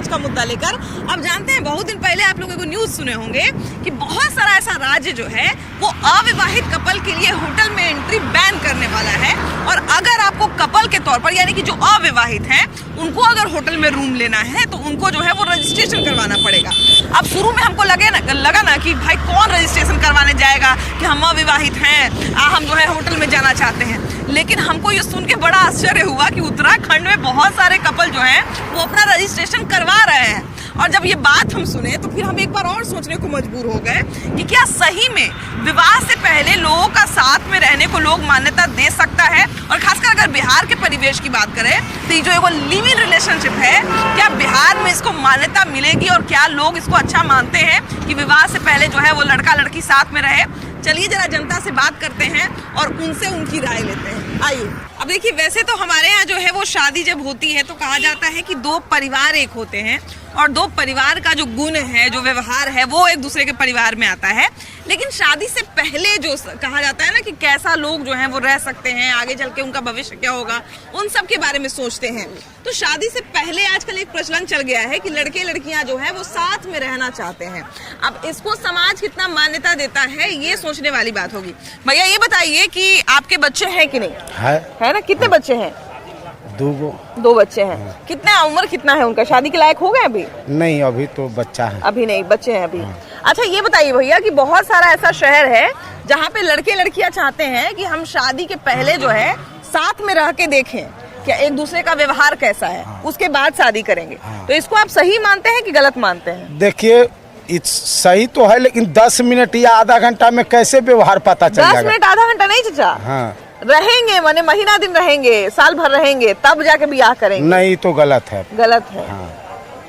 का मुद्दा लेकर। अब जानते हैं, बहुत दिन पहले आप लोगों को न्यूज सुने होंगे कि बहुत सारा ऐसा राज्य जो है वो अविवाहित कपल के लिए होटल में एंट्री बैन करने वाला है। और अगर आपको कपल के तौर पर, यानी कि जो अविवाहित हैं, उनको अगर होटल में रूम लेना है तो उनको जो है वो रजिस्ट्रेशन करवाना पड़ेगा। अब शुरू में हमको लगा ना कि भाई कौन रजिस्ट्रेशन करवाने जाएगा कि हम अविवाहित हैं, हम जो है होटल में जाना चाहते हैं। लेकिन हमको ये सुन के बड़ा आश्चर्य हुआ कि उत्तराखंड में बहुत सारे कपल जो हैं वो अपना रजिस्ट्रेशन करवा रहे हैं। और जब ये बात हम सुने तो फिर हम एक बार और सोचने को मजबूर हो गए कि क्या सही में विवाह से पहले लोगों का साथ में रहने को लोग मान्यता दे सकता है। और खासकर अगर बिहार के परिवेश की बात करें तो ये जो एक लिव इन रिलेशनशिप है, क्या बिहार में इसको मान्यता मिलेगी और क्या लोग इसको अच्छा मानते हैं कि विवाह से पहले जो है वो लड़का लड़की साथ में रहे। चलिए जरा जनता से बात करते हैं और उनसे उनकी राय लेते हैं। आइए। अब देखिए, वैसे तो हमारे यहाँ जो है वो शादी जब होती है तो कहा जाता है कि दो परिवार एक होते हैं और दो परिवार का जो गुण है, जो व्यवहार है, वो एक दूसरे के परिवार में आता है। लेकिन शादी से पहले जो कहा जाता है ना कि कैसा लोग जो हैं वो रह सकते हैं, आगे चल के उनका भविष्य क्या होगा, उन सब के बारे में सोचते हैं। तो शादी से पहले आजकल एक प्रचलन चल गया है कि लड़के लड़कियां जो है वो साथ में रहना चाहते हैं। अब इसको समाज कितना मान्यता देता है ये सोचने वाली बात होगी। भैया ये बताइए कि आपके बच्चे हैं कि नहीं? है ना? कितने बच्चे हैं? दो बच्चे हैं। कितना उम्र कितना है उनका? शादी के लायक हो गए अभी? नहीं, अभी तो बच्चा है। अभी नहीं, बच्चे हैं अभी। अच्छा ये बताइए भैया कि बहुत सारा ऐसा शहर है जहाँ पे लड़के लड़कियां चाहते हैं कि हम शादी के पहले जो है साथ में रह के देखें क्या एक दूसरे का व्यवहार कैसा है, उसके बाद शादी करेंगे। तो इसको आप सही मानते हैं कि गलत मानते हैं? देखिए, सही तो है, लेकिन 10 मिनट या आधा घंटा में कैसे व्यवहार पता चल जाएगा? 10 मिनट आधा घंटा नहीं चाचा। हाँ, रहेंगे माने महीना दिन रहेंगे, साल भर रहेंगे, तब जाके ब्याह करेंगे। नहीं तो गलत है। गलत है। हाँ,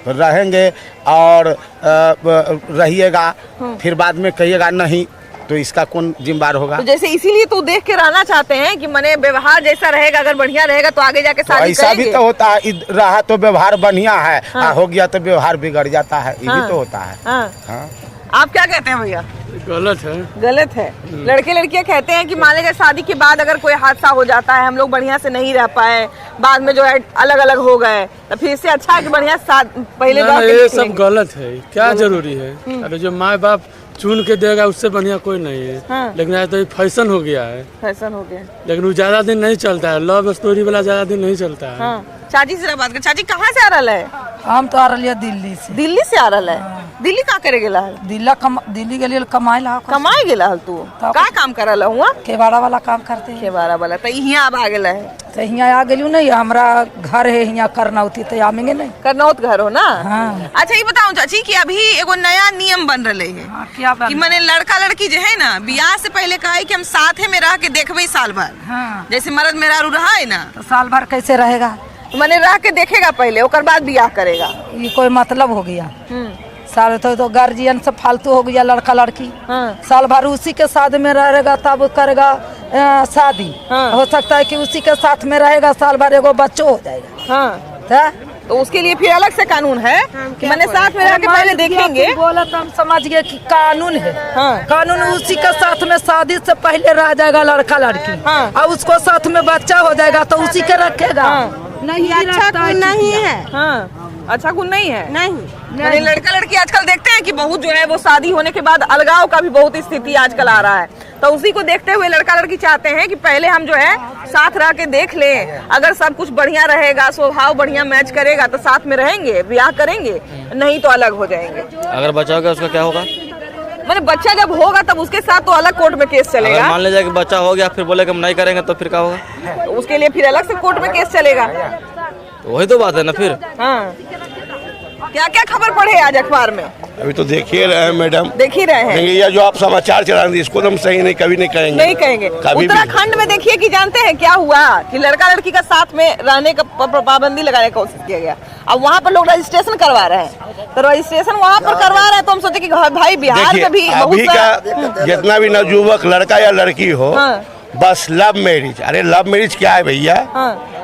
तो रहेंगे और रहिएगा, फिर बाद में कहिएगा नहीं, तो इसका कौन जिम्मेदार होगा? तो जैसे इसीलिए तो देख के रहना चाहते हैं कि मने व्यवहार जैसा रहेगा, अगर बढ़िया रहेगा तो आगे जाके शादी ऐसा भी तो होता है, रहा तो व्यवहार बढ़िया है, हो गया तो व्यवहार बिगड़ जाता है, ये भी तो होता है। हाँ। आप क्या कहते हैं भैया? गलत है। गलत है। लड़के लड़कियां कहते हैं कि मान लीजिए शादी के बाद अगर कोई हादसा हो जाता है, हम लोग बढ़िया से नहीं रह पाए, बाद में जो है अलग अलग हो गए, तो फिर इससे अच्छा है कि बढ़िया पहले ये सब गलत है। क्या जरूरी है? अरे जो माँ बाप चुन के देगा उससे बढ़िया कोई नहीं है। हाँ। लेकिन आज तो ये फैशन हो गया है। फैशन हो गया, लेकिन वो ज्यादा दिन नहीं चलता है। लव स्टोरी वाला ज्यादा दिन नहीं चलता है। हाँ। चाची से बात कर। चाची कहाँ से आ रहा है? हम तो आ रही है दिल्ली से। दिल्ली से आ रहा है? दिल्ली कहाँ करे गेला है? दिल्ली के लिए कमाए ला। कमाए गेला है तू? का काम कर रहा हुआ? केवाड़ा वाला काम करते हैं। केवाड़ा वाला। तो यहाँ अब आ गेला है? तो यहाँ आ गेलू नहीं, हमारा घर है यहाँ करनौती, तो आमेंगे नहीं। करनौत घर हो ना? हाँ। अच्छा ये बताऊँ चाची कि अभी एगो नया नियम बन रहे है। हाँ, क्या कि मने लड़का लड़की जो है ना, ब्याह से पहले कहा है कि हम साथे में रह के देखबे साल भर। हाँ। जैसे मर्द मेहरारू रहा है ना, तो साल भर कैसे रहेगा? मने रह के देखेगा पहले, ओकर बाद ब्याह करेगा। ये कोई मतलब हो गया? साल तो गार्जियन से फालतू हो गया लड़का लड़की। हाँ। साल भर उसी के साथ में रहेगा तब करेगा शादी। हाँ। हो सकता है कि उसी के साथ में रहेगा साल भर, एगो बच्चों हो जाएगा। हाँ। तो उसके लिए फिर अलग से कानून है कि मैंने साथ में रह के पहले देखेंगे। बोला तो हम समझ गए कि कानून है। हाँ। कानून उसी के साथ में शादी से पहले रह जाएगा लड़का लड़की। हाँ। और उसको साथ में बच्चा हो जाएगा तो उसी के रखेगा। हाँ। नहीं, अच्छा गुण नहीं है। हाँ, अच्छा गुण नहीं है। नहीं, लड़का लड़की आजकल देखते हैं कि बहुत जो है वो शादी होने के बाद अलगाव का भी बहुत स्थिति आजकल आ रहा है। तो उसी को देखते हुए लड़का लड़की चाहते हैं कि पहले हम जो है साथ रह के देख लें, अगर सब कुछ बढ़िया रहेगा, स्वभाव बढ़िया मैच करेगा तो साथ में रहेंगे, ब्याह करेंगे, नहीं तो अलग हो जाएंगे। अगर बच्चा होगा उसका क्या होगा? मैंने बच्चा जब होगा तब उसके साथ तो अलग कोर्ट में केस चलेगा। अगर मान लीजिए कि बच्चा हो गया फिर बोले कि हम नहीं करेंगे तो फिर क्या होगा? तो उसके लिए फिर अलग से कोर्ट में केस चलेगा। तो वही तो बात है ना फिर। हाँ। क्या क्या खबर पढ़े आज अखबार में? अभी तो देख ही रहे हैं मैडम। देख ही रहे हैं। ये जो आप समाचार चला रहे हैं इसको हम सही नहीं, कभी नहीं कहेंगे। नहीं कहेंगे। उत्तराखंड में देखिए कि जानते हैं क्या हुआ कि लड़का लड़की का साथ में रहने का पाबंदी लगाने की कोशिश किया गया। अब वहाँ पर लोग रजिस्ट्रेशन करवा रहे हैं, तो रजिस्ट्रेशन वहाँ पर करवा रहे हैं तो हम सोचे कि भाई बिहार में भी अभी का जितना भी नवयुवक लड़का या लड़की हो, बस लव मैरिज। अरे लव मैरिज क्या है भैया?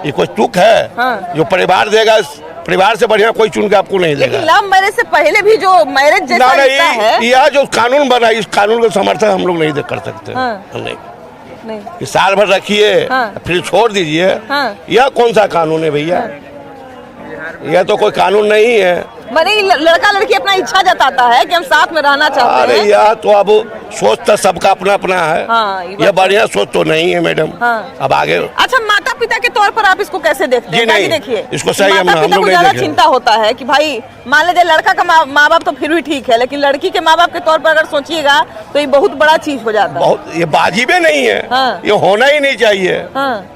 ये कोई तुक है? जो परिवार देगा, परिवार से बढ़िया कोई चुन के आपको नहीं देगा। लव मैरिज से पहले भी जो मैरिज जैसा रिश्ता है, यह जो कानून बना इस कानून का समर्थन हम लोग नहीं कर सकते। नहीं, साल भर रखिए फिर छोड़ दीजिए, यह कौन सा कानून है भैया? यह तो कोई कानून नहीं है। माने लड़का लड़की अपना इच्छा जताता है कि हम साथ में रहना चाहते अरे हैं। यह तो अब सोच तो सबका अपना अपना है। हाँ, ये बात यह बढ़िया सोच तो नहीं है मैडम। हाँ। अब आगे अच्छा, माता पिता के तौर पर आप इसको कैसे देखते जी हैं? नहीं, देखिए, इसको सही हम माता पिता लोग को नहीं ज्यादा देखे। चिंता होता है कि भाई मान लीजिए लड़का का माँ बाप तो फिर भी ठीक है, लेकिन लड़की के माँ बाप के तौर पर अगर सोचिएगा तो ये बहुत बड़ा चीज हो जाता है। बहुत ये वाजिबे नहीं है। हाँ। ये होना ही नहीं चाहिए। हाँ,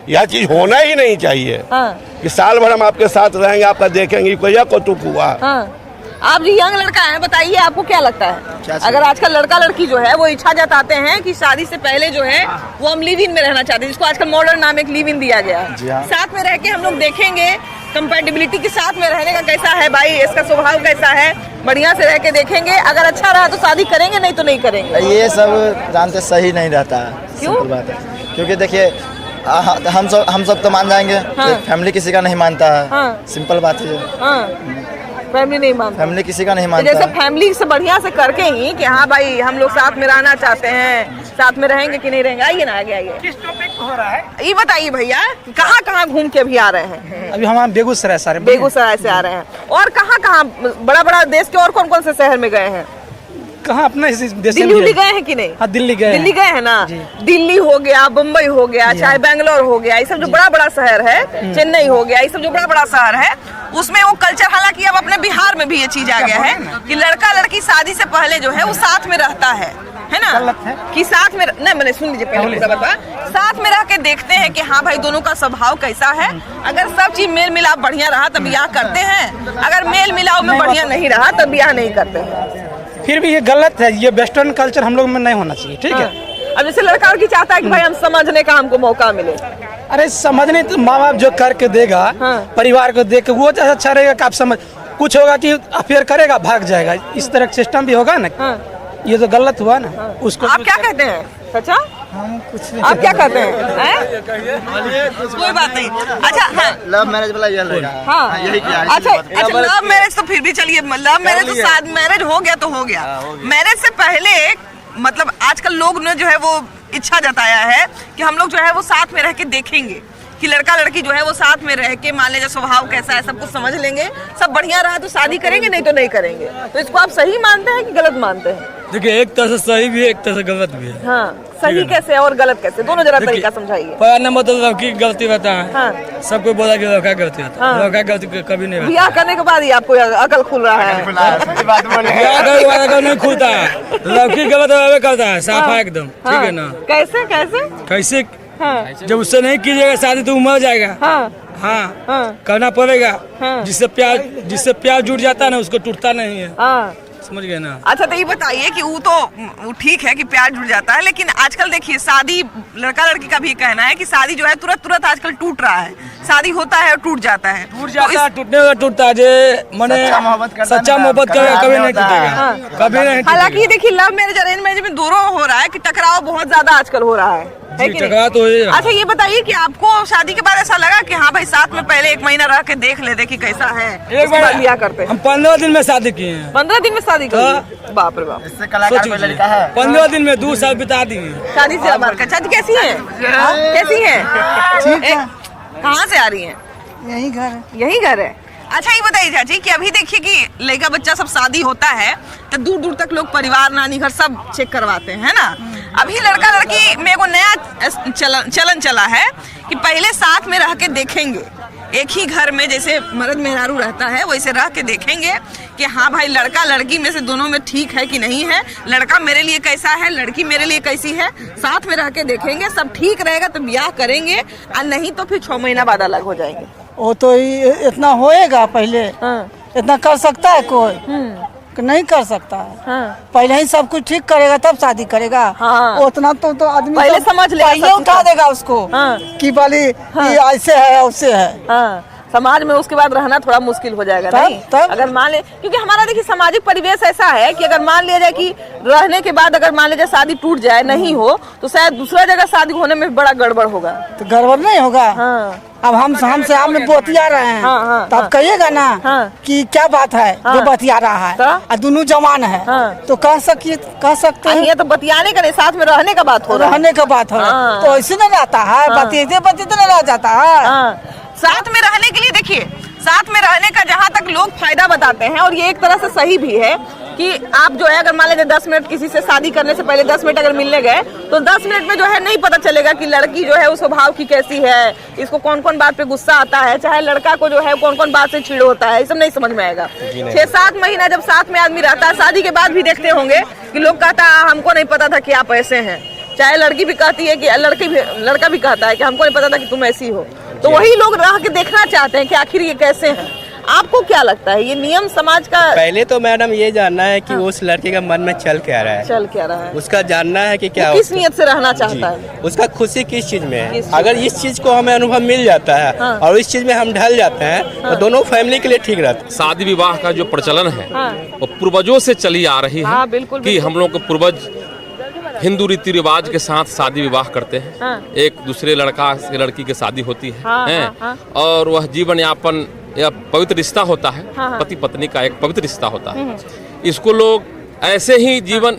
यह चीज होना ही नहीं चाहिए हाँ, कि साल भर हम आपके साथ रहेंगे, आपका देखेंगे कोई कौतुक हुआ। हाँ। आप जी यंग लड़का है, बताइए आपको क्या लगता है? अगर आजकल लड़का लड़की जो है वो इच्छा जताते हैं कि शादी से पहले जो है वो हम लिव इन में रहना चाहते हैं, जिसको आजकल मॉडर्न नाम एक लिव इन दिया गया है। साथ में रह के हम लोग देखेंगे कंपैटिबिलिटी के साथ में रहने का कैसा है भाई, इसका स्वभाव कैसा है, बढ़िया से रह के देखेंगे। अगर अच्छा रहा तो शादी करेंगे, नहीं तो नहीं करेंगे। ये सब जानते सही नहीं रहता है। क्यों? सिंपल बात है, क्योंकि देखिए हम सब तो मान जाएंगे। हाँ। फैमिली किसी का नहीं मानता है। हाँ। सिंपल बात है। हाँ, फैमिली नहीं मानता। फैमिली किसी का नहीं तो मानता जैसे है। फैमिली से बढ़िया से करके ही कि हाँ भाई हम लोग साथ में रहना चाहते हैं, साथ में रहेंगे कि नहीं रहेंगे। आइए ना आगे आइए। किस टॉपिक हो रहा है ये बताइए भैया, कहाँ कहाँ घूम के अभी आ रहे हैं? अभी हम बेगूसराय सारे बेगूसराय से आ रहे हैं। और कहाँ कहाँ बड़ा बड़ा देश के और कौन कौन से शहर में गए हैं? कहाँ अपना इस देश दिल्ली उल्ली गए हैं कि नहीं? हाँ, दिल्ली गए दिल्ली गए हैं ना। दिल्ली हो गया, बम्बई हो गया, चाहे बेंगलोर हो गया, ये सब जो बड़ा बड़ा शहर है, चेन्नई हो गया, ये सब जो बड़ा बड़ा शहर है, उसमें वो कल्चर, हालांकि अब अपने बिहार में भी ये चीज आ गया है कि लड़का लड़की शादी से पहले जो है वो साथ में रहता है ना, कि साथ में नहीं, मैंने सुन लीजिए पहले पूरा बात। साथ में रह के देखते हैं कि हाँ भाई दोनों का स्वभाव कैसा है। अगर सब चीज मेल मिलाप बढ़िया रहा तब ब्याह करते हैं, अगर मेल मिलाप में बढ़िया नहीं रहा तब ब्याह नहीं करते हैं। फिर भी ये गलत है, ये वेस्टर्न कल्चर हम लोग में नहीं होना चाहिए। ठीक है। अब जैसे लड़का लड़की चाहता है कि भाई हम समझने का हमको मौका मिले। अरे समझने तो माँ बाप जो करके देगा, परिवार को देख के वो अच्छा रहेगा कि आप समझ। कुछ होगा कि अफेयर करेगा, भाग जाएगा, इस तरह का सिस्टम भी होगा ना। ये तो गलत हुआ ना। उसको आप क्या कहते हैं चाचा? आप क्या कहते हैं? कोई बात नहीं। अच्छा, हाँ, लव मैरिज वाला ये रहेगा। हाँ, यही क्या है। अच्छा, लव मैरिज तो फिर भी चलिए, लव मैरिज तो साथ मैरिज हो गया तो हो गया। मैरिज से पहले मतलब आजकल लोग ने जो है वो इच्छा जताया है कि हम लोग जो है वो साथ में रह के देखेंगे कि लड़का लड़की जो है वो साथ में रह के, मान लीजिए स्वभाव कैसा है सब कुछ समझ लेंगे, सब बढ़िया रहा तो शादी करेंगे, नहीं तो नहीं करेंगे। तो इसको आप सही मानते हैं कि गलत मानते हैं? देखिए, एक तरह से सही भी है, एक तरह से गलत भी है। हाँ, सही कैसे और गलत कैसे, दोनों जरा तरीका समझाइए। पहला नंबर तो लड़की की गलती रहता है। हाँ। सबको बोला कि लड़का गलती रहता है। लड़का गलती कभी नहीं रहता। ब्याह करने के बाद ही आपको अकल खुल रहा है। ब्याह करने के बाद अगर नहीं खुलता है, लड़की गलत करता है, साफ है एकदम। ठीक है ना? कैसे कैसे? कैसे? हाँ, जब उससे नहीं कीजिएगा शादी तो मर जाएगा। हाँ, हाँ, हाँ, करना पड़ेगा। हाँ। जिससे प्यार जुड़ जाता है ना, उसको टूटता नहीं है। हाँ। समझ गए ना? अच्छा, तो ये बताइए कि वो ठीक है कि प्यार जुड़ जाता है, लेकिन आजकल देखिए शादी, लड़का लड़की का भी कहना है कि शादी जो है तुरंत तुरंत आजकल टूट रहा है। शादी होता है और टूट जाता है। टूटने का टूटता है, जे मने सच्चा मोहब्बत कभी नहीं टूटेगा, कभी नहीं। हालांकि देखिए लव मैरिज अरेंज मैरिज में दोनों हो रहा है कि टकराव बहुत ज्यादा आजकल हो रहा है कि नहीं? टकराव तो है। अच्छा, ये बताइए कि आपको शादी के बाद ऐसा लगा कि हाँ भाई साथ में पहले 1 महीना रह के देख लेते कि कैसा है, एक बार लिया करते हैं? हम 15 दिन में शादी किए हैं। 15 दिन में शादी कर? बाप रे बाप। इससे कलाकार कोई लड़का है। 15 दिन में 2 साल बिता दिए। शादी से हमारे चाची कैसी है? कैसी है? कहाँ से आ रही है? यही घर है। यही घर है। अच्छा, ये बताइए चाची कि अभी देखिए कि लड़का बच्चा सब शादी होता है तो दूर दूर तक लोग परिवार, नानी घर सब चेक करवाते हैं, है ना? अभी लड़का लड़की में एगो नया चलन चला है कि पहले साथ में रह के देखेंगे, एक ही घर में जैसे मर्द मेहरारू रहता है वैसे रह के देखेंगे कि हाँ भाई लड़का लड़की में से दोनों में ठीक है कि नहीं है, लड़का मेरे लिए कैसा है, लड़की मेरे लिए कैसी है, साथ में रह के देखेंगे। सब ठीक रहेगा तो ब्याह करेंगे, और नहीं तो फिर 6 महीना बाद अलग हो जाएंगे। वो तो इतना होएगा पहले। हाँ। इतना कर सकता है कोई? कि नहीं कर सकता है। हाँ। पहले ही सब कुछ ठीक करेगा तब शादी करेगा। हाँ। उतना तो आदमी पहले समझ लेगा, पहले उठा देगा उसको। हाँ। कि बोली ये ऐसे है वैसे है। हाँ, समाज में उसके बाद रहना थोड़ा मुश्किल हो जाएगा। नहीं तब अगर मान ले, क्योंकि हमारा देखिए सामाजिक परिवेश ऐसा है कि अगर मान लिया जाए कि रहने के बाद अगर मान लिया जाए शादी टूट जाए, नहीं हो तो शायद दूसरा जगह शादी होने में बड़ा गड़बड़ होगा। तो गड़बड़ नहीं होगा। हाँ। अब हमसे आपने बतिया रहे हैं। हाँ, हाँ, तो आप हाँ। कहिएगा ना। हाँ। कि क्या बात है जो बतिया रहा है, और दोनों जवान है। हाँ। तो कह सकते हैं। ये तो बतियाने का नहीं, साथ में रहने का बात हो रहा है। रहने का बात है। हाँ। तो ऐसे नहीं रहता है। हाँ। बतीते नहीं रह जाता है। हाँ, साथ में रहने के लिए देखिए, साथ में रहने का जहाँ तक लोग फायदा बताते हैं, और ये एक तरह से सही भी है कि आप जो है अगर मान लीजिए 10 मिनट किसी से शादी करने से पहले 10 मिनट अगर मिलने गए तो 10 मिनट में जो है नहीं पता चलेगा कि लड़की जो है उस स्वभाव की कैसी है, इसको कौन कौन बात पे गुस्सा आता है, चाहे लड़का को जो है कौन कौन बात से चिड़ होता है, ये सब नहीं समझ में आएगा। 6-7 महीना जब साथ में आदमी रहता है, शादी के बाद भी देखते होंगे कि लोग कहता है हमको नहीं पता था कि आप ऐसे हैं, चाहे लड़की भी कहती है कि लड़का भी कहता है कि हमको नहीं पता था कि तुम ऐसी हो। तो वही लोग रह के देखना चाहते हैं कि आखिर ये कैसे हैं। आपको क्या लगता है ये नियम समाज का? पहले तो मैडम ये जानना है कि उस लड़के का मन में चल क्या रहा है, उसका जानना है कि क्या किस नियत से रहना चाहता है, उसका खुशी किस चीज में है। अगर इस चीज को हमें अनुभव मिल जाता है और इस चीज में हम ढल जाते हैं तो दोनों फैमिली के लिए ठीक रहता है। शादी विवाह का जो प्रचलन है वो पूर्वजों से चली आ रही है कि हम लोग के पूर्वज हिंदू रीति रिवाज के साथ शादी विवाह करते हैं। एक दूसरे लड़का से लड़की की शादी होती है और वह जीवन यापन या पवित्र रिश्ता होता है, पति पत्नी का एक पवित्र रिश्ता होता है। इसको लोग ऐसे ही जीवन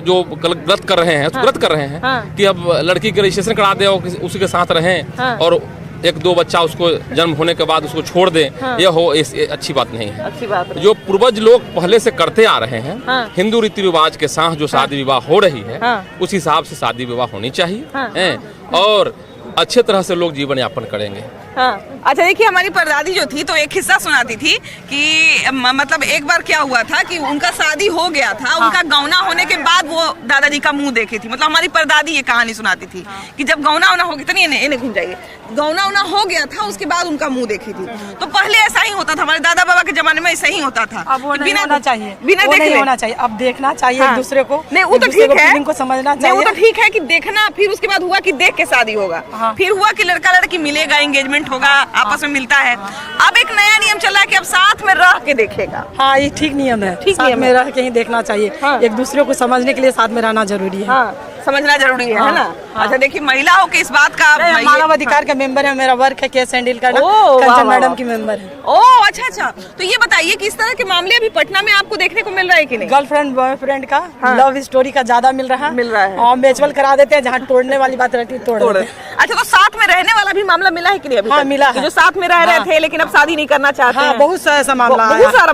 जो गलत कर रहे हैं, गलत कर रहे हैं कि अब लड़की के रजिस्ट्रेशन करा दे और उसी के साथ रहें और 1-2 बच्चा उसको जन्म होने के बाद उसको छोड़ दें, यह हो अच्छी बात नहीं है। अच्छी बात है। जो पूर्वज लोग पहले से करते आ रहे हैं, हिंदू रीति रिवाज के साथ जो शादी विवाह हो रही है उस हिसाब से शादी विवाह होनी चाहिए और अच्छे तरह से लोग जीवन यापन करेंगे। अच्छा देखिए, हमारी परदादी जो थी तो एक किस्सा सुनाती थी कि मतलब एक बार क्या हुआ था कि उनका शादी हो गया था, उनका गौना होने के बाद वो दादाजी का मुंह देखी थी। मतलब हमारी परदादी ये कहानी सुनाती थी कि जब गौना होना हो गया था, नहीं घूम जाइए, गौना होना हो गया था उसके बाद उनका मुंह देखी थी। तो पहले ऐसा ही होता था, हमारे दादा बाबा के जमाने में ऐसा ही होता था। अब वो नहीं होना चाहिए, बिना देखे होना चाहिए, अब देखना चाहिए एक दूसरे को। नहीं वो तो ठीक है, को समझना चाहिए। वो तो ठीक है कि देखना, फिर उसके बाद हुआ कि देख के शादी होगा, फिर हुआ कि लड़का लड़की मिलेगा, एंगेजमेंट होगा, आपस में मिलता है। अब एक नया नियम चला है कि अब साथ में रह के देखेगा। हाँ, ये ठीक नियम है, साथ में रह के ही देखना चाहिए। एक दूसरे को समझने के लिए साथ में रहना जरूरी है, समझना जरूरी है ना। अच्छा देखिए, महिलाओं के इस बात का मानव अधिकार का मेंबर है, मेरा वर्क है केस हैंडल करना, कंचन मैडम की मेंबर है। ओह अच्छा। तो ये बताइए कि इस तरह के मामले अभी पटना में आपको देखने को मिल रहा है कि नहीं? गर्लफ्रेंड बॉयफ्रेंड का लव स्टोरी का ज्यादा मिल रहा है और म्यूचुअल करा देते हैं, जहाँ तोड़ने वाली बात रहती है तोड़ देते हैं। अच्छा, तो साथ में रहने वाला भी मामला मिला है कि नहीं अभी? हाँ, मिला है। जो साथ में रह रहे थे लेकिन अब शादी नहीं करना चाहते हैं। बहुत सा ऐसा मामला, बहुत सारा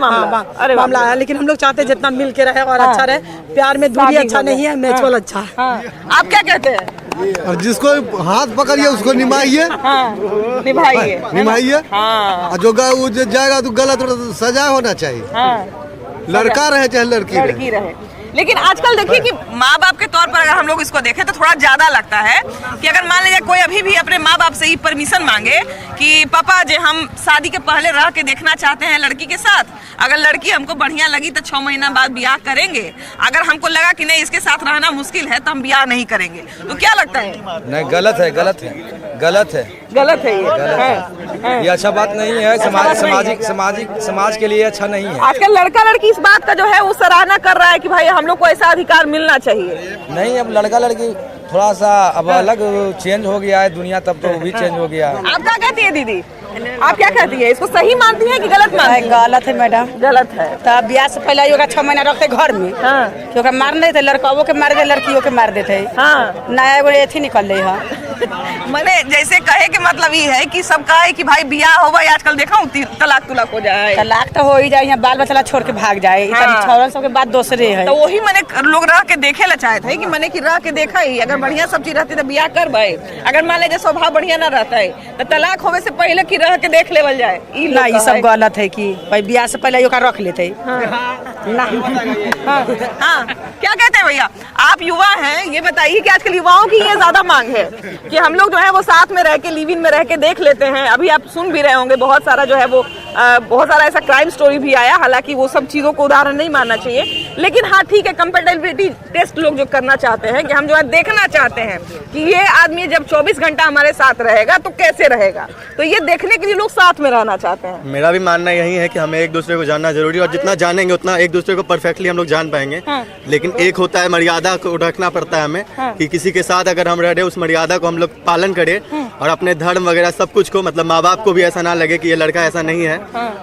मामला आया। लेकिन हम लोग चाहते हैं जितना मिल के रहे और अच्छा रहे। प्यार में दूरी अच्छा नहीं है, म्यूचुअल अच्छा है। आप क्या कहते हैं? और जिसको हाथ पकड़िए उसको निभाइए, निभाइए। जो जाएगा तो गलत सजा होना चाहिए, लड़का रहे चाहे लड़की रहे। लेकिन आजकल देखिए कि माँ बाप के तौर पर अगर हम लोग इसको देखें तो थोड़ा ज्यादा लगता है कि अगर मान लीजिए कोई अभी भी अपने माँ बाप से ही परमिशन मांगे कि पापा जी हम शादी के पहले रह के देखना चाहते हैं लड़की के साथ, अगर लड़की हमको बढ़िया लगी तो 6 महीना बाद ब्याह करेंगे, अगर हमको लगा कि नहीं इसके साथ रहना मुश्किल है तो हम ब्याह नहीं करेंगे, तो क्या लगता है? नहीं, गलत है ये अच्छा बात नहीं है, समाज के लिए अच्छा नहीं है। आजकल लड़का लड़की इस बात का जो है वो सराहना कर रहा है कि भाई हम लोग को ऐसा अधिकार मिलना चाहिए। नहीं, अब लड़का लड़की थोड़ा सा अब अलग चेंज हो गया है दुनिया, तब तो भी चेंज हो गया। आप क्या कहती है दीदी? आप क्या कहती है? इसको सही मानती है कि गलत मानती है? गलत है मैडम, गलत है। तो ब्याह से पहले योगा 6 महीना रखते घर में, क्योंकि मार देते, लड़काओं के मार दे, लड़कियों के मार देते। नया एगो एथी निकल रही है। मैंने जैसे कहे के मतलब ये है कि सब कहे कि भाई बियाह हो भाई, आजकल देखा हूँ तलाक तुलाक हो जाए, तलाक तो हो ही जाए, यहाँ बाल बच्चा छोड़ के भाग जाए, छोड़न सबके बाद दूसरे है। तो वही मैंने लोग रह के देखे ला चाहते हैं कि मैंने कि रह के देखा ही, अगर बढ़िया सब चीज रहती तो बियाह कर भाई, अगर मान लीजिए स्वभाव बढ़िया ना रहता है तो तलाक होवे से पहले की रह के देख लेवल जाए। ये सब गलत है कि भाई ब्याह से पहले योगा रख लेते। क्या कहते हैं भैया, आप युवा हैं, ये बताइए कि आजकल युवाओं की ये ज्यादा मांग है कि हम लोग जो है वो साथ में रह के लिव इन में रह के देख लेते हैं। अभी आप सुन भी रहे होंगे बहुत सारा जो है वो बहुत सारा ऐसा क्राइम स्टोरी भी आया, हालांकि वो सब चीजों को उदाहरण नहीं मानना चाहिए, लेकिन हाँ ठीक है, कंपेटेबिलिटी टेस्ट लोग जो करना चाहते हैं कि हम जो है देखना चाहते हैं कि ये आदमी जब 24 घंटा हमारे साथ रहेगा तो कैसे रहेगा, तो ये देखने के लिए लोग साथ में रहना चाहते हैं। मेरा भी मानना यही है कि हमें एक दूसरे को जानना जरूरी है और जितना जानेंगे उतना एक दूसरे को परफेक्टली हम लोग जान पाएंगे। लेकिन एक होता है मर्यादा को रखना पड़ता है हमें, कि किसी के साथ अगर हम रह रहे उस मर्यादा को हम लोग पालन करें और अपने धर्म वगैरह सब कुछ को, मतलब माँ बाप को भी ऐसा ना लगे कि ये लड़का ऐसा नहीं है,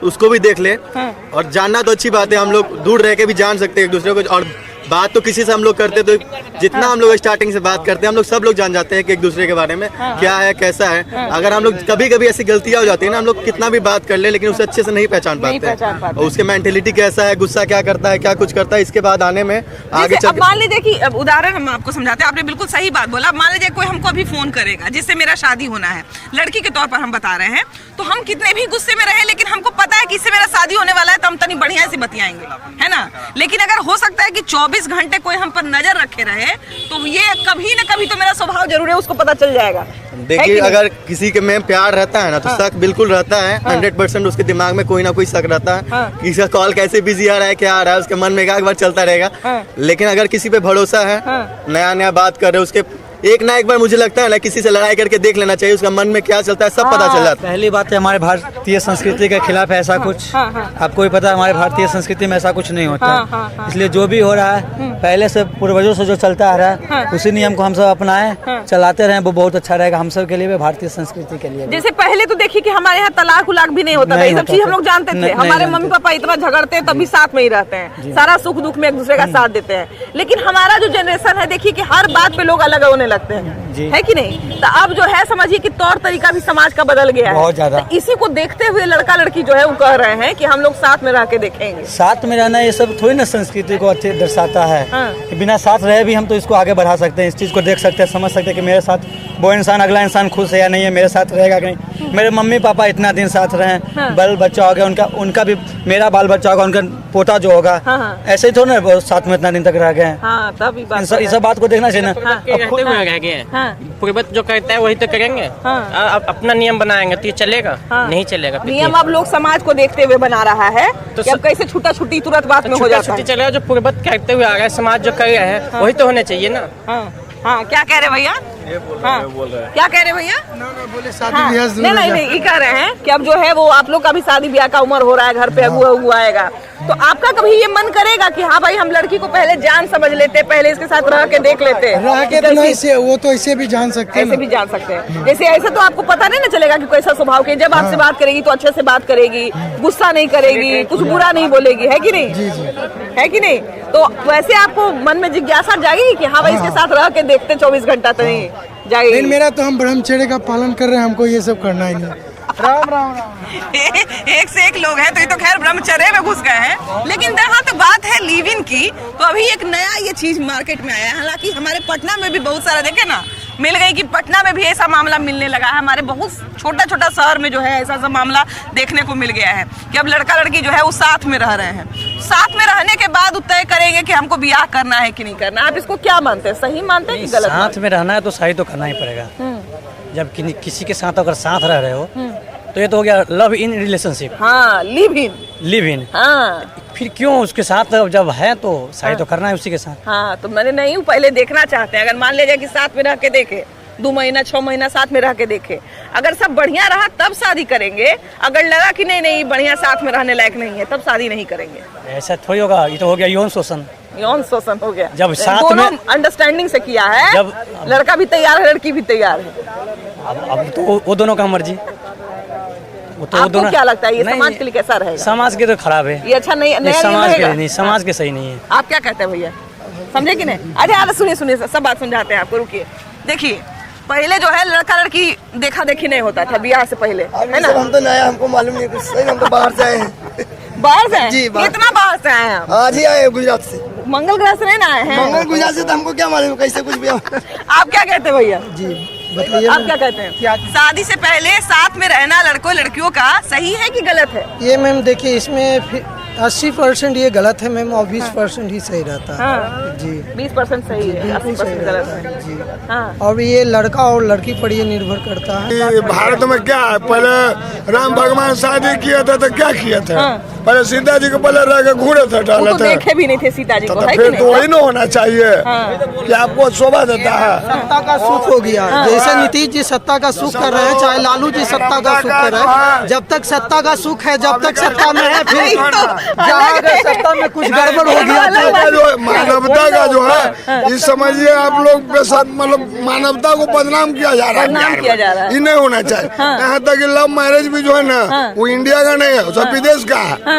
उसको भी देख ले। और जानना तो अच्छी बात है, हम लोग दूर रह के भी जान सकते हैं एक दूसरे को, और बात तो किसी से हम लोग करते तो जितना हम लोग स्टार्टिंग से बात करते हैं, हम लोग सब लोग जान जाते हैं कि एक दूसरे के बारे में क्या है कैसा है। अगर हम लोग कभी कभी ऐसी गलतियां हो जाती है ना, हम लोग कितना भी बात कर ले लेकिन उसे अच्छे से नहीं पहचान पाते हैं। और उसके मेंटेलिटी कैसा है, गुस्सा क्या करता है, क्या कुछ करता है, इसके बाद आने में आगे अब मान लीजिए कि अब उदाहरण हम आपको समझाते हैं, आपने बिल्कुल सही बात बोला। मान लीजिए कोई हमको अभी फोन करेगा जिससे मेरा शादी होना है, लड़की के तौर पर हम बता रहे हैं, तो हम कितने भी गुस्से में रहे लेकिन हमको पता है कि इससे मेरा शादी होने वाला है, तो हम तनी बढ़िया से बतियाएंगे, है ना। लेकिन अगर हो सकता है कि 24 घंटे कोई हम पर नजर रखे रहे, तो ये कभी न कभी तो मेरा स्वभाव जरूर है, उसको पता चल जाएगा। देखिए, अगर किसी के में प्यार रहता है ना तो शक बिल्कुल रहता है। 100% उसके दिमाग में कोई ना कोई शक रहता है कि इसका कॉल कैसे बिजी आ रहा है, क्या आ रहा है, उसके मन में एक बार चलता रहेगा। लेकिन अगर किसी पे भरोसा है, नया नया बात कर रहे हो, उसके एक ना एक बार मुझे लगता है ना किसी से लड़ाई करके देख लेना चाहिए, उसका मन में क्या चलता है सब पता चल जाता है। पहली बात है हमारे भारतीय संस्कृति के खिलाफ ऐसा कुछ आपको भी पता है, हमारे भारतीय संस्कृति में ऐसा कुछ नहीं होता। इसलिए जो भी हो रहा है पहले से पूर्वजों से जो चलता आ रहा है उसी नियम को हम सब अपनाएं, चलाते रहें, वो बहुत अच्छा रहेगा हम सब के लिए भी, भारतीय संस्कृति के लिए। जैसे पहले तो देखिए कि हमारे यहाँ तलाक उलाक भी नहीं होता था, ये सब चीज हम लोग जानते थे। हमारे मम्मी पापा इतना झगड़ते हैं तब भी साथ में ही रहते हैं, सारा सुख दुख में एक दूसरे का साथ देते हैं। लेकिन हमारा जो जनरेशन है, देखिए कि हर बात पे लोग अलग होने लगते हैं, है कि नहीं। तो अब जो है समझिए कि तौर तरीका भी समाज का बदल गया है बहुत ज्यादा। तो इसी को देखते हुए लड़का लड़की जो है वो कह रहे हैं कि हम लोग साथ में रह के देखेंगे। साथ में रहना ये सब थोड़ी ना संस्कृति को अच्छे दर्शाता है। कि बिना साथ रहे भी हम तो इसको आगे बढ़ा सकते हैं, इस चीज को देख सकते हैं, समझ सकते हैं कि मेरे साथ वो इंसान अगला इंसान खुश है या नहीं है, मेरे साथ रहेगा कि नहीं। मेरे मम्मी पापा इतना दिन साथ रहे, बाल बच्चा हो गया उनका भी, मेरा बाल बच्चा होगा, उनका पोता जो होगा, ऐसे ही थोड़ा ना साथ में इतना दिन तक रह गए। इस सब बात को देखना चाहिए ना। पूर्वज जो कहता है वही तो करेंगे। अपना नियम बनाएंगे तो ये चलेगा नहीं चलेगा। नियम अब लोग समाज को देखते हुए बना रहा है तो अब कैसे छूटा छूटी तुरंत बात में हो जाता है। चलेगा जो पूर्वज कहते हुए आ रहा है, समाज जो कर रहे हैं वही तो होने चाहिए ना। हाँ, क्या कह रहे भैया? बोल रहे हैं। क्या कह रहे भैया? बोले शादी हाँ, ब्याह नहीं, ये कह रहे हैं कि अब जो है वो आप लोग का भी शादी ब्याह का उम्र हो रहा है, घर पे अगुआ आएगा, तो आपका कभी ये मन करेगा कि हाँ भाई हम लड़की को पहले जान समझ लेते, पहले इसके साथ रह के देख लेते, रह के तो नहीं से वो तो ऐसे भी जान सकते हैं, ऐसे भी जान सकते हैं। जैसे ऐसे तो आपको पता नहीं ना चलेगा कि कैसा स्वभाव के, जब आपसे बात करेगी तो अच्छे से बात करेगी, गुस्सा नहीं करेगी, कुछ बुरा नहीं बोलेगी, है कि नहीं? है कि नहीं? तो वैसे आपको मन में जिज्ञासा जाएगी कि हाँ भाई इसके साथ रह के देखते 24 घंटा तो नहीं जाएगी। मेरा तो हम ब्रह्मचर्य का पालन कर रहे हैं, हमको ये सब करना ही नहीं। राम राम राम। एक से एक लोग हैं, तो ये तो खैर ब्रह्मचर्य में घुस गए हैं। लेकिन यहाँ तो बात है लिव इन की, तो अभी एक नया ये चीज मार्केट में आया है। हालांकि हमारे पटना में भी बहुत सारा देखे ना मिल गई कि पटना में भी ऐसा मामला मिलने लगा है। हमारे बहुत छोटा छोटा शहर में जो है ऐसा सा मामला देखने को मिल गया है कि अब लड़का लड़की जो है वो साथ में रह रहे हैं। साथ में रहने के बाद वो तय करेंगे कि हमको ब्याह करना है कि नहीं करना। आप इसको क्या मानते हैं, सही मानते हैं कि गलत? साथ में रहना है तो सही तो करना ही पड़ेगा। जब किसी के साथ अगर साथ रह रहे हो तो ये तो हो गया लव इन रिलेशनशिप। हाँ, लिव इन। हाँ, फिर क्यों उसके साथ जब है तो सही तो करना है उसी के साथ। हाँ, तो मैंने नहीं पहले देखना चाहते हैं। अगर मान लीजिए कि साथ में रह के देखे, 2 महीना 6 महीना साथ में रह के देखे, अगर सब बढ़िया रहा तब शादी करेंगे। अगर लगा कि नहीं बढ़िया साथ में रहने लायक नहीं है तब शादी नहीं करेंगे। ऐसा थोड़ी होगा, ये तो हो गया यौन शोषण। यौन शोषण हो गया जब साथ में अंडरस्टैंडिंग से किया है, जब लड़का भी तैयार है लड़की भी तैयार है। अब तो वो दोनों का मर्जी। आपको क्या लगता है ये समाज के लिए कैसा रहेगा? समाज के तो खराब है, ये अच्छा नहीं समाज के नहीं, समाज के सही नहीं है। आप क्या कहते हैं भैया, समझे कि नहीं? अच्छा सुनिए सब बात समझाते हैं आपको, रुकिए। देखिए पहले जो है लड़का लड़की देखा देखी नहीं होता था ब्याह से पहले, है ना? हम तो नया, हमको मालूम नहीं कुछ, हम तो बाहर से आए हैं। बाहर से जी? कितना बाहर से आए हैं? आज ही आए गुजरात से। मंगल ग्रह से नहीं ना आए हैं? मंगल गुजरात से, तो हमको क्या मालूम कैसे कुछ भी। आप क्या कहते हैं भैया जी, बताइए। आप क्या कहते हैं? शादी से पहले साथ में रहना लड़कों लड़कियों का सही है कि गलत है? ये मैम देखिए, इसमें 80% ये गलत है मैम, और 20% ही सही रहता है। हाँ, जी 20% सही है, 80% गलत है जी। हाँ। और ये लड़का और लड़की पर ये निर्भर करता है। भारत में क्या है, पहले राम भगवान शादी किया था तो क्या किया था? पहले सीता जी को पहले रह के घूरे थे, डाले थे, देखे भी नहीं थे सीता जी को, है कि फिर नहीं? तो वही ना होना चाहिए कि आपको शोभा देता है। सत्ता का सुख हो गया, जैसे नीतीश जी सत्ता का सुख कर रहे हैं, चाहे लालू जी सत्ता का सुख कर रहे हैं। जब तक सत्ता का सुख है, जब तक सत्ता में है, फिर जहाँ अगर सत्ता में कुछ गड़बड़ हो गया जो मानवता का जो है, ये समझिए आप लोग के साथ, मतलब मानवता को बदनाम किया जा रहा है। ये नहीं होना चाहिए। यहाँ तक कि लव मैरिज भी जो है ना, वो इंडिया का नहीं है, सब विदेश का है।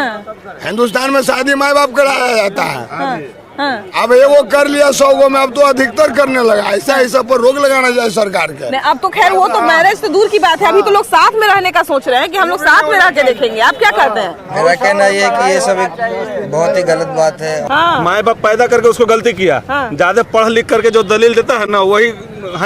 हिंदुस्तान में शादी माँ बाप कराया जाता है, अब वो कर लिया 100 गो में, अब तो अधिकतर करने लगा। ऐसा पर रोक लगाना चाहिए सरकार के। नहीं, अब तो खैर वो तो मैरिज तो दूर की बात है, अभी तो लोग साथ में रहने का सोच रहे हैं कि हम लोग साथ में रह के देखेंगे। आप क्या कहते हैं? मेरा कहना ये है कि ये सब एक बहुत ही गलत बात है। माए बाप पैदा करके उसको गलती किया, ज्यादा पढ़ लिख करके जो दलील देता है ना, वही